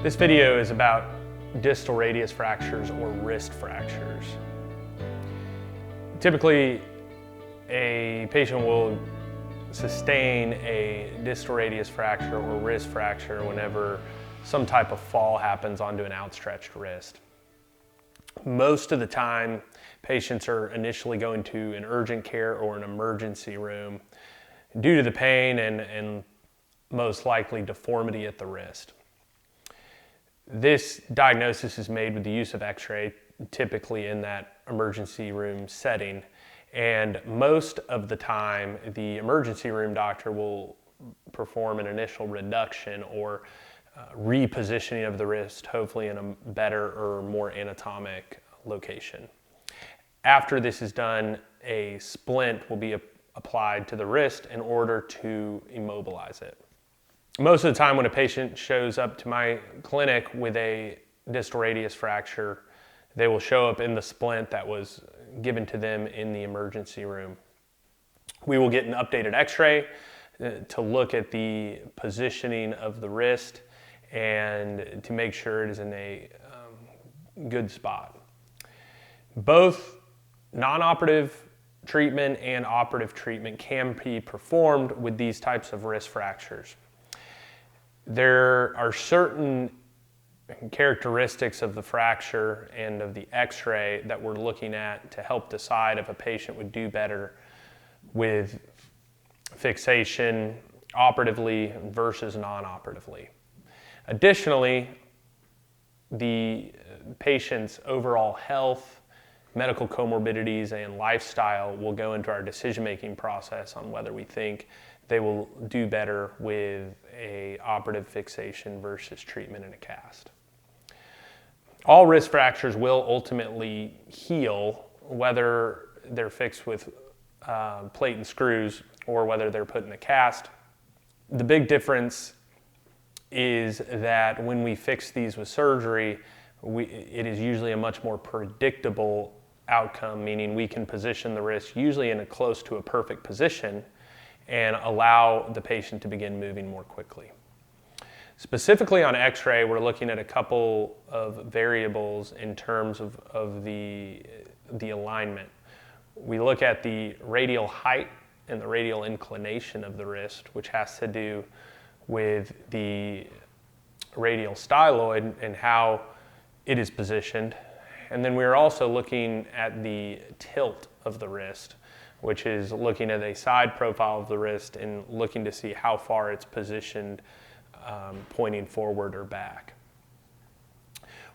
This video is about distal radius fractures or wrist fractures. Typically, a patient will sustain a distal radius fracture or wrist fracture whenever some type of fall happens onto an outstretched wrist. Most of the time, patients are initially going to an urgent care or an emergency room due to the pain and most likely deformity at the wrist. This diagnosis is made with the use of X-ray, typically in that emergency room setting. And most of the time, the emergency room doctor will perform an initial reduction or repositioning of the wrist, hopefully in a better or more anatomic location. After this is done, a splint will be applied to the wrist in order to immobilize it. Most of the time when a patient shows up to my clinic with a distal radius fracture, they will show up in the splint that was given to them in the emergency room. We will get an updated X-ray to look at the positioning of the wrist and to make sure it is in a good spot. Both non-operative treatment and operative treatment can be performed with these types of wrist fractures. There are certain characteristics of the fracture and of the X-ray that we're looking at to help decide if a patient would do better with fixation operatively versus non-operatively. Additionally, the patient's overall health, medical comorbidities, and lifestyle will go into our decision-making process on whether we think they will do better with a operative fixation versus treatment in a cast. All wrist fractures will ultimately heal, whether they're fixed with plate and screws or whether they're put in a cast. The big difference is that when we fix these with surgery, it is usually a much more predictable outcome, meaning we can position the wrist usually in a close to a perfect position and allow the patient to begin moving more quickly. Specifically on X-ray, we're looking at a couple of variables in terms of the alignment. We look at the radial height and the radial inclination of the wrist, which has to do with the radial styloid and how it is positioned. And then we're also looking at the tilt of the wrist, which is looking at a side profile of the wrist and looking to see how far it's positioned, pointing forward or back.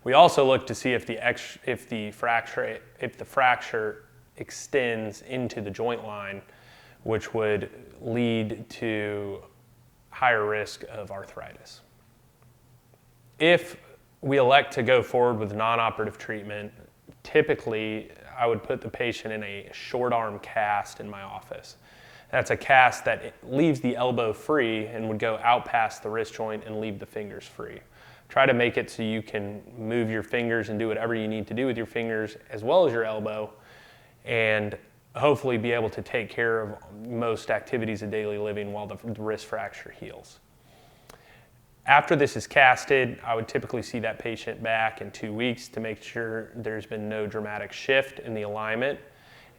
We also look to see if the fracture extends into the joint line, which would lead to higher risk of arthritis. If we elect to go forward with non-operative treatment, typically I would put the patient in a short arm cast in my office. That's a cast that leaves the elbow free and would go out past the wrist joint and leave the fingers free. Try to make it so you can move your fingers and do whatever you need to do with your fingers as well as your elbow, and hopefully be able to take care of most activities of daily living while the wrist fracture heals. After this is casted, I would typically see that patient back in 2 weeks to make sure there's been no dramatic shift in the alignment,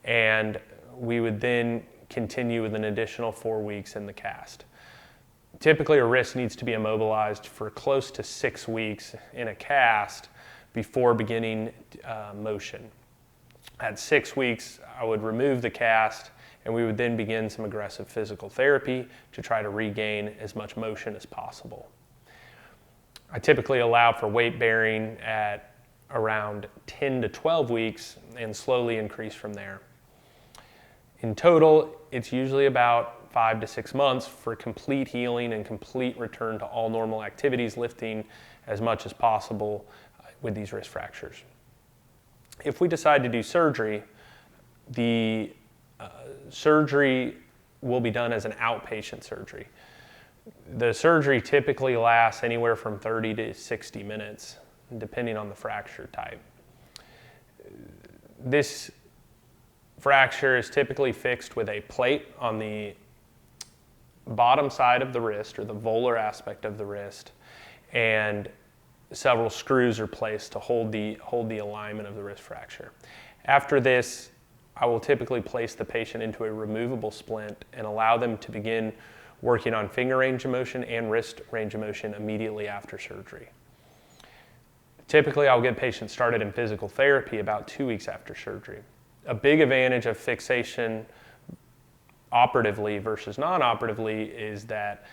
and we would then continue with an additional 4 weeks in the cast. Typically, a wrist needs to be immobilized for close to 6 weeks in a cast before beginning motion. At 6 weeks, I would remove the cast and we would then begin some aggressive physical therapy to try to regain as much motion as possible. I typically allow for weight bearing at around 10 to 12 weeks and slowly increase from there. In total, it's usually about 5 to 6 months for complete healing and complete return to all normal activities, lifting as much as possible with these wrist fractures. If we decide to do surgery, the surgery will be done as an outpatient surgery. The surgery typically lasts anywhere from 30 to 60 minutes, depending on the fracture type. This fracture is typically fixed with a plate on the bottom side of the wrist or the volar aspect of the wrist, and several screws are placed to hold the alignment of the wrist fracture. After this, I will typically place the patient into a removable splint and allow them to begin working on finger range of motion and wrist range of motion immediately after surgery. Typically, I'll get patients started in physical therapy about 2 weeks after surgery. A big advantage of fixation operatively versus non-operatively is that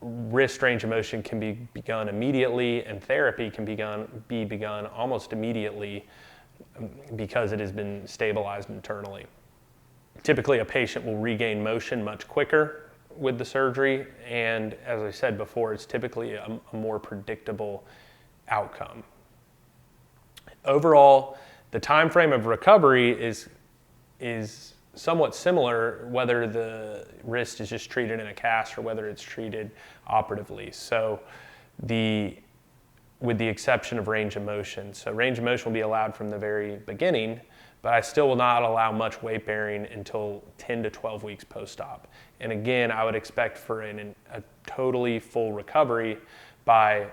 wrist range of motion can be begun immediately and therapy can be begun almost immediately because it has been stabilized internally. Typically, a patient will regain motion much quicker with the surgery, and as I said before, it's typically a more predictable outcome. Overall, the time frame of recovery is somewhat similar whether the wrist is just treated in a cast or whether it's treated operatively. So with the exception of range of motion. So range of motion will be allowed from the very beginning, but I still will not allow much weight bearing until 10 to 12 weeks post-op. And again, I would expect for a totally full recovery by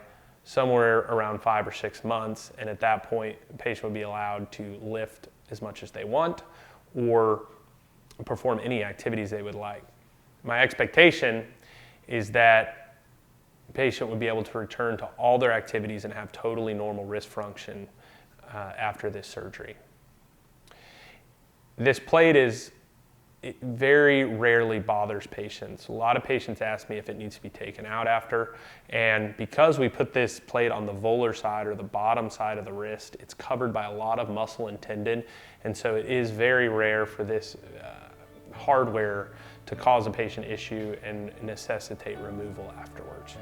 somewhere around 5 or 6 months. And at that point, the patient would be allowed to lift as much as they want or perform any activities they would like. My expectation is that the patient would be able to return to all their activities and have totally normal wrist function after this surgery. This plate it very rarely bothers patients. A lot of patients ask me if it needs to be taken out after, and because we put this plate on the volar side or the bottom side of the wrist, it's covered by a lot of muscle and tendon, and so it is very rare for this hardware to cause a patient issue and necessitate removal afterwards.